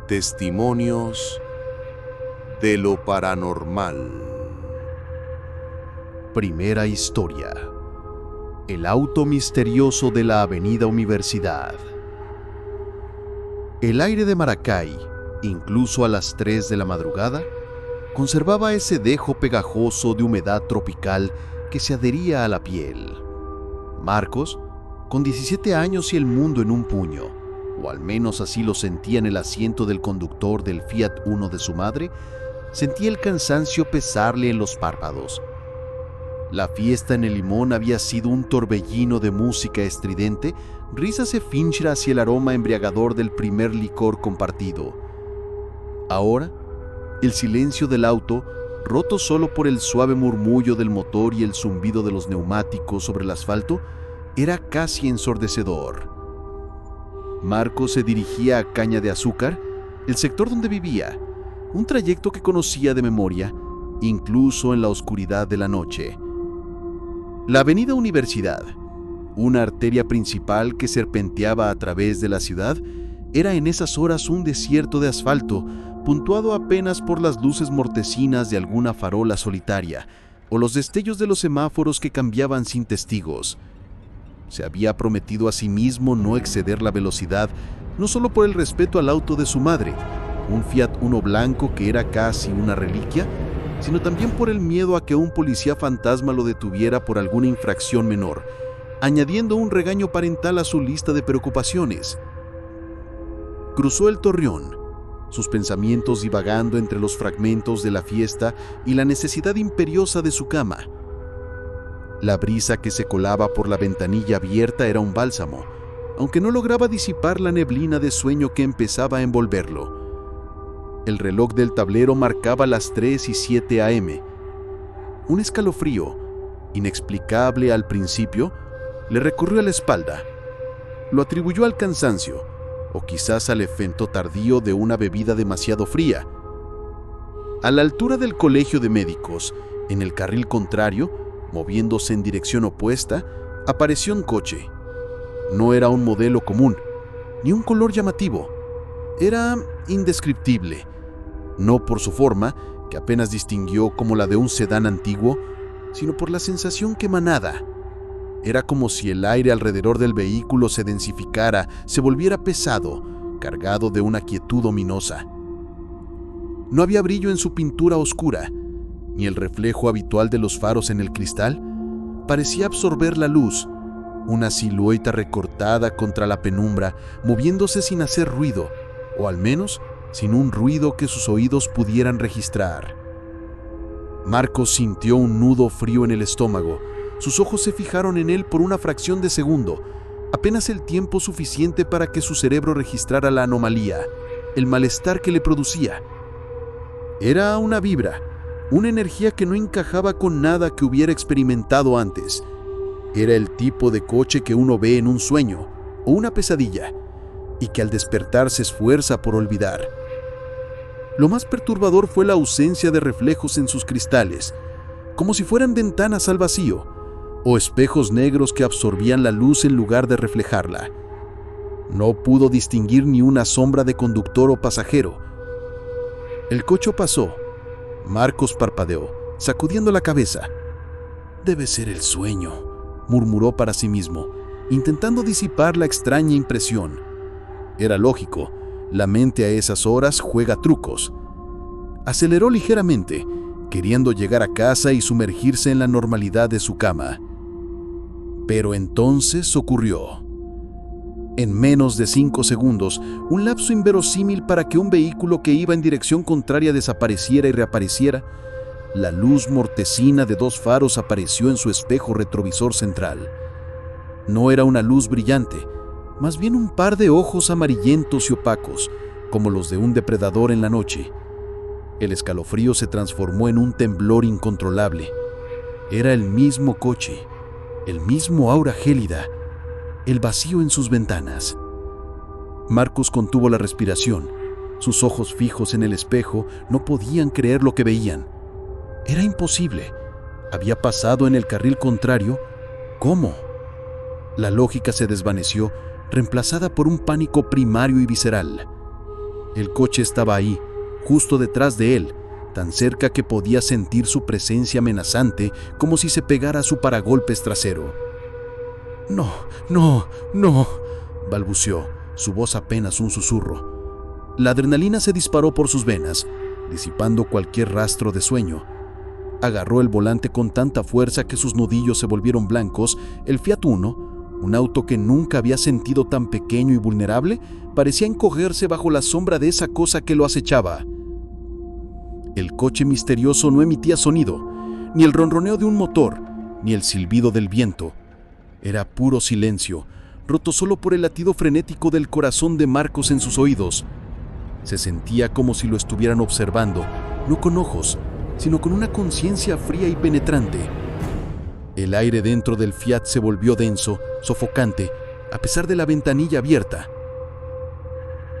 Testimonios de lo paranormal. Primera historia. El auto misterioso de la Avenida Universidad. El aire de Maracay, incluso a las 3 de la madrugada, conservaba ese dejo pegajoso de humedad tropical que se adhería a la piel. Marcos, con 17 años y el mundo en un puño, o al menos así lo sentía en el asiento del conductor del Fiat Uno de su madre, sentía el cansancio pesarle en los párpados. La fiesta en el Limón había sido un torbellino de música estridente, risas efímeras hacia el aroma embriagador del primer licor compartido. Ahora, el silencio del auto, roto solo por el suave murmullo del motor y el zumbido de los neumáticos sobre el asfalto, era casi ensordecedor. Marcos se dirigía a Caña de Azúcar, el sector donde vivía, un trayecto que conocía de memoria, incluso en la oscuridad de la noche. La Avenida Universidad, una arteria principal que serpenteaba a través de la ciudad, era en esas horas un desierto de asfalto, puntuado apenas por las luces mortecinas de alguna farola solitaria o los destellos de los semáforos que cambiaban sin testigos. Se había prometido a sí mismo no exceder la velocidad, no solo por el respeto al auto de su madre, un Fiat Uno blanco que era casi una reliquia, sino también por el miedo a que un policía fantasma lo detuviera por alguna infracción menor, añadiendo un regaño parental a su lista de preocupaciones. Cruzó el Torreón, sus pensamientos divagando entre los fragmentos de la fiesta y la necesidad imperiosa de su cama. La brisa que se colaba por la ventanilla abierta era un bálsamo, aunque no lograba disipar la neblina de sueño que empezaba a envolverlo. El reloj del tablero marcaba las 3:07 a.m. Un escalofrío, inexplicable al principio, le recorrió la espalda. Lo atribuyó al cansancio, o quizás al efecto tardío de una bebida demasiado fría. A la altura del Colegio de Médicos, en el carril contrario, moviéndose en dirección opuesta, apareció un coche. No era un modelo común, ni un color llamativo. Era indescriptible, no por su forma, que apenas distinguió como la de un sedán antiguo, sino por la sensación que emanaba. Era como si el aire alrededor del vehículo se densificara, se volviera pesado, cargado de una quietud ominosa. No había brillo en su pintura oscura, ni el reflejo habitual de los faros en el cristal. Parecía absorber la luz, una silueta recortada contra la penumbra, moviéndose sin hacer ruido, o al menos sin un ruido que sus oídos pudieran registrar. Marcos sintió un nudo frío en el estómago. Sus ojos se fijaron en él por una fracción de segundo, apenas el tiempo suficiente para que su cerebro registrara la anomalía, el malestar que le producía. Era una vibra, una energía que no encajaba con nada que hubiera experimentado antes. Era el tipo de coche que uno ve en un sueño o una pesadilla, y que al despertar se esfuerza por olvidar. Lo más perturbador fue la ausencia de reflejos en sus cristales, como si fueran ventanas al vacío, o espejos negros que absorbían la luz en lugar de reflejarla. No pudo distinguir ni una sombra de conductor o pasajero. El coche pasó. Marcos parpadeó, sacudiendo la cabeza. «Debe ser el sueño», murmuró para sí mismo, intentando disipar la extraña impresión. Era lógico, la mente a esas horas juega trucos. Aceleró ligeramente, queriendo llegar a casa y sumergirse en la normalidad de su cama. Pero entonces ocurrió. En menos de 5 segundos, un lapso inverosímil para que un vehículo que iba en dirección contraria desapareciera y reapareciera, la luz mortecina de 2 faros apareció en su espejo retrovisor central. No era una luz brillante, más bien un par de ojos amarillentos y opacos, como los de un depredador en la noche. El escalofrío se transformó en un temblor incontrolable. Era el mismo coche, el mismo aura gélida, el vacío en sus ventanas. Marcos contuvo la respiración. Sus ojos fijos en el espejo no podían creer lo que veían. Era imposible. Había pasado en el carril contrario. ¿Cómo? La lógica se desvaneció, reemplazada por un pánico primario y visceral. El coche estaba ahí, justo detrás de él, tan cerca que podía sentir su presencia amenazante, como si se pegara a su paragolpes trasero. «No, no, no», balbuceó, su voz apenas un susurro. La adrenalina se disparó por sus venas, disipando cualquier rastro de sueño. Agarró el volante con tanta fuerza que sus nudillos se volvieron blancos. El Fiat Uno, un auto que nunca había sentido tan pequeño y vulnerable, parecía encogerse bajo la sombra de esa cosa que lo acechaba. El coche misterioso no emitía sonido, ni el ronroneo de un motor, ni el silbido del viento. Era puro silencio, roto solo por el latido frenético del corazón de Marcos en sus oídos. Se sentía como si lo estuvieran observando, no con ojos, sino con una conciencia fría y penetrante. El aire dentro del Fiat se volvió denso, sofocante, a pesar de la ventanilla abierta.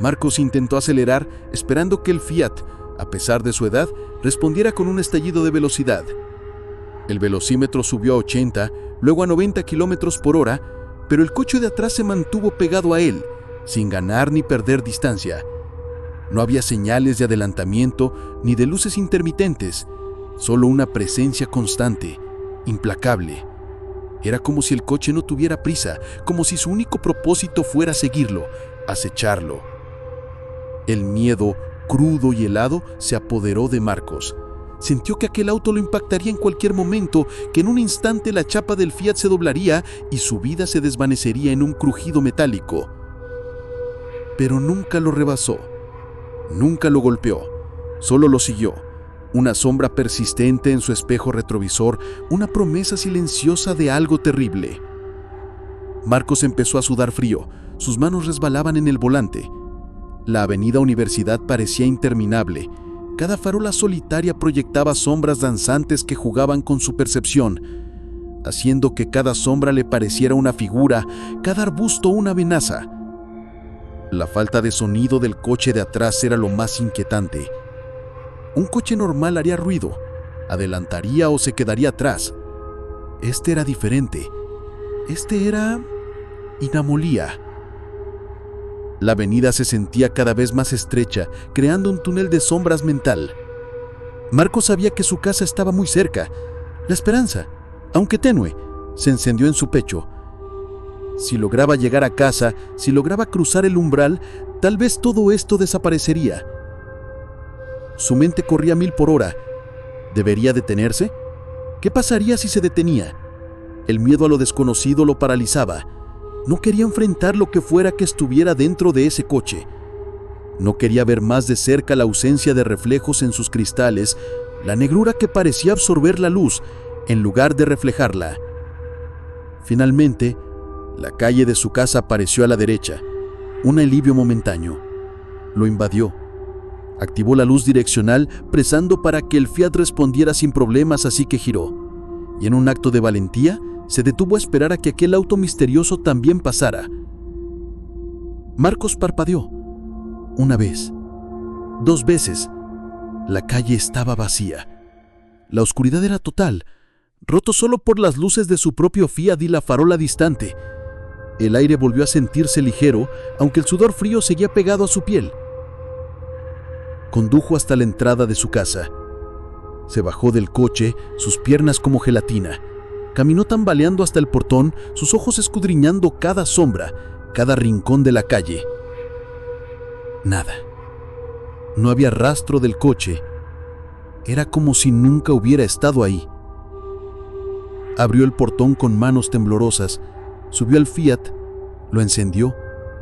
Marcos intentó acelerar, esperando que el Fiat, a pesar de su edad, respondiera con un estallido de velocidad. El velocímetro subió a 80, luego a 90 kilómetros por hora, pero el coche de atrás se mantuvo pegado a él, sin ganar ni perder distancia. No había señales de adelantamiento ni de luces intermitentes, solo una presencia constante, implacable. Era como si el coche no tuviera prisa, como si su único propósito fuera seguirlo, acecharlo. El miedo, crudo y helado, se apoderó de Marcos. Sintió que aquel auto lo impactaría en cualquier momento, que en un instante la chapa del Fiat se doblaría y su vida se desvanecería en un crujido metálico. Pero nunca lo rebasó, nunca lo golpeó, solo lo siguió. Una sombra persistente en su espejo retrovisor, una promesa silenciosa de algo terrible. Marcos empezó a sudar frío, sus manos resbalaban en el volante. La avenida Universidad parecía interminable. Cada farola solitaria proyectaba sombras danzantes que jugaban con su percepción, haciendo que cada sombra le pareciera una figura, cada arbusto una amenaza. La falta de sonido del coche de atrás era lo más inquietante. Un coche normal haría ruido, adelantaría o se quedaría atrás. Este era diferente. Este era inamolía. La avenida se sentía cada vez más estrecha, creando un túnel de sombras mental. Marcos sabía que su casa estaba muy cerca. La esperanza, aunque tenue, se encendió en su pecho. Si lograba llegar a casa, si lograba cruzar el umbral, tal vez todo esto desaparecería. Su mente corría a 1000 por hora. ¿Debería detenerse? ¿Qué pasaría si se detenía? El miedo a lo desconocido lo paralizaba. No quería enfrentar lo que fuera que estuviera dentro de ese coche. No quería ver más de cerca la ausencia de reflejos en sus cristales, la negrura que parecía absorber la luz en lugar de reflejarla. Finalmente, la calle de su casa apareció a la derecha. Un alivio momentáneo. Lo invadió. Activó la luz direccional, presando para que el Fiat respondiera sin problemas, así que giró. Y en un acto de valentía, se detuvo a esperar a que aquel auto misterioso también pasara. Marcos parpadeó. Una vez. 2 veces. La calle estaba vacía. La oscuridad era total, roto solo por las luces de su propio Fiat y la farola distante. El aire volvió a sentirse ligero, aunque el sudor frío seguía pegado a su piel. Condujo hasta la entrada de su casa. Se bajó del coche, sus piernas como gelatina. Caminó tambaleando hasta el portón, sus ojos escudriñando cada sombra, cada rincón de la calle. Nada. No había rastro del coche. Era como si nunca hubiera estado ahí. Abrió el portón con manos temblorosas, subió al Fiat, lo encendió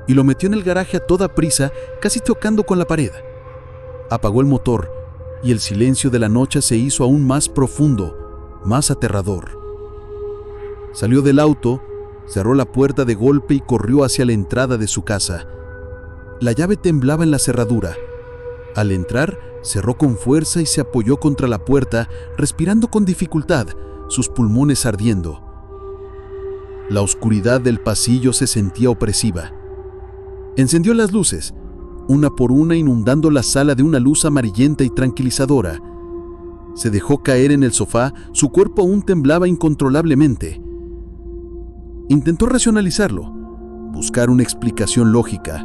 y lo metió en el garaje a toda prisa, casi chocando con la pared. Apagó el motor y el silencio de la noche se hizo aún más profundo, más aterrador. Salió del auto, cerró la puerta de golpe y corrió hacia la entrada de su casa. La llave temblaba en la cerradura. Al entrar, cerró con fuerza y se apoyó contra la puerta, respirando con dificultad, sus pulmones ardiendo. La oscuridad del pasillo se sentía opresiva. Encendió las luces, una por una inundando la sala de una luz amarillenta y tranquilizadora. Se dejó caer en el sofá, su cuerpo aún temblaba incontrolablemente. Intentó racionalizarlo, buscar una explicación lógica,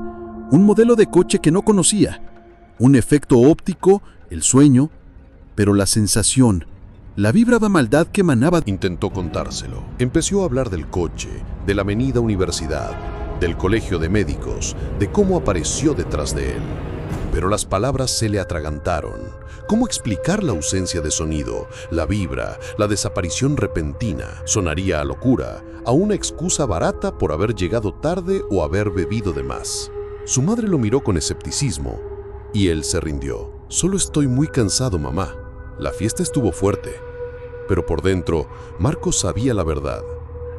un modelo de coche que no conocía. Un efecto óptico, el sueño, pero la sensación, la vibra de maldad que emanaba. Intentó contárselo. Empezó a hablar del coche, de la avenida Universidad, del colegio de médicos, de cómo apareció detrás de él. Pero las palabras se le atragantaron. ¿Cómo explicar la ausencia de sonido, la vibra, la desaparición repentina? Sonaría a locura, a una excusa barata por haber llegado tarde o haber bebido de más. Su madre lo miró con escepticismo y él se rindió. Solo estoy muy cansado, mamá. La fiesta estuvo fuerte. Pero por dentro, Marcos sabía la verdad.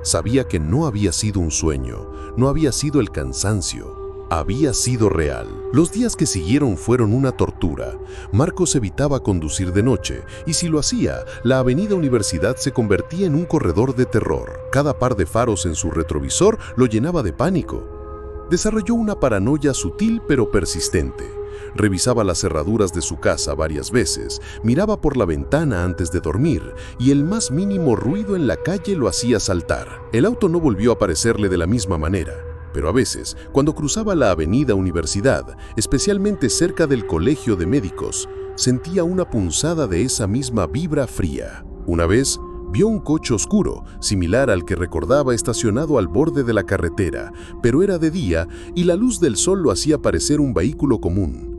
Sabía que no había sido un sueño, no había sido el cansancio, había sido real. Los días que siguieron fueron una tortura. Marcos evitaba conducir de noche y si lo hacía, la avenida Universidad se convertía en un corredor de terror. Cada par de faros en su retrovisor lo llenaba de pánico. Desarrolló una paranoia sutil pero persistente. Revisaba las cerraduras de su casa varias veces, miraba por la ventana antes de dormir y el más mínimo ruido en la calle lo hacía saltar. El auto no volvió a aparecerle de la misma manera, pero a veces, cuando cruzaba la avenida Universidad, especialmente cerca del colegio de médicos, sentía una punzada de esa misma vibra fría. Una vez, vio un coche oscuro, similar al que recordaba estacionado al borde de la carretera, pero era de día y la luz del sol lo hacía parecer un vehículo común.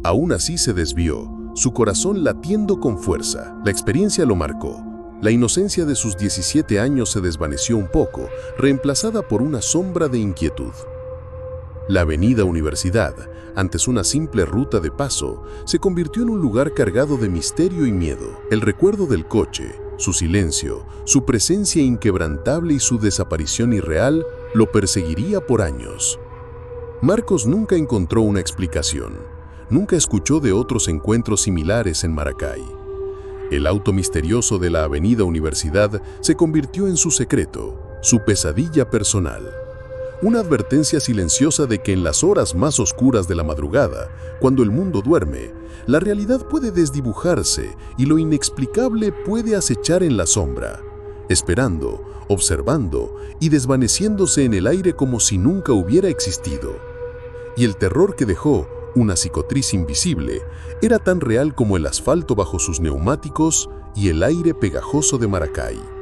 Aún así se desvió, su corazón latiendo con fuerza. La experiencia lo marcó. La inocencia de sus 17 años se desvaneció un poco, reemplazada por una sombra de inquietud. La avenida Universidad, antes una simple ruta de paso, se convirtió en un lugar cargado de misterio y miedo. El recuerdo del coche, su silencio, su presencia inquebrantable y su desaparición irreal lo perseguiría por años. Marcos nunca encontró una explicación. Nunca escuchó de otros encuentros similares en Maracay. El auto misterioso de la avenida Universidad se convirtió en su secreto, su pesadilla personal. Una advertencia silenciosa de que en las horas más oscuras de la madrugada, cuando el mundo duerme, la realidad puede desdibujarse y lo inexplicable puede acechar en la sombra, esperando, observando y desvaneciéndose en el aire como si nunca hubiera existido. Y el terror que dejó, una cicatriz invisible, era tan real como el asfalto bajo sus neumáticos y el aire pegajoso de Maracay.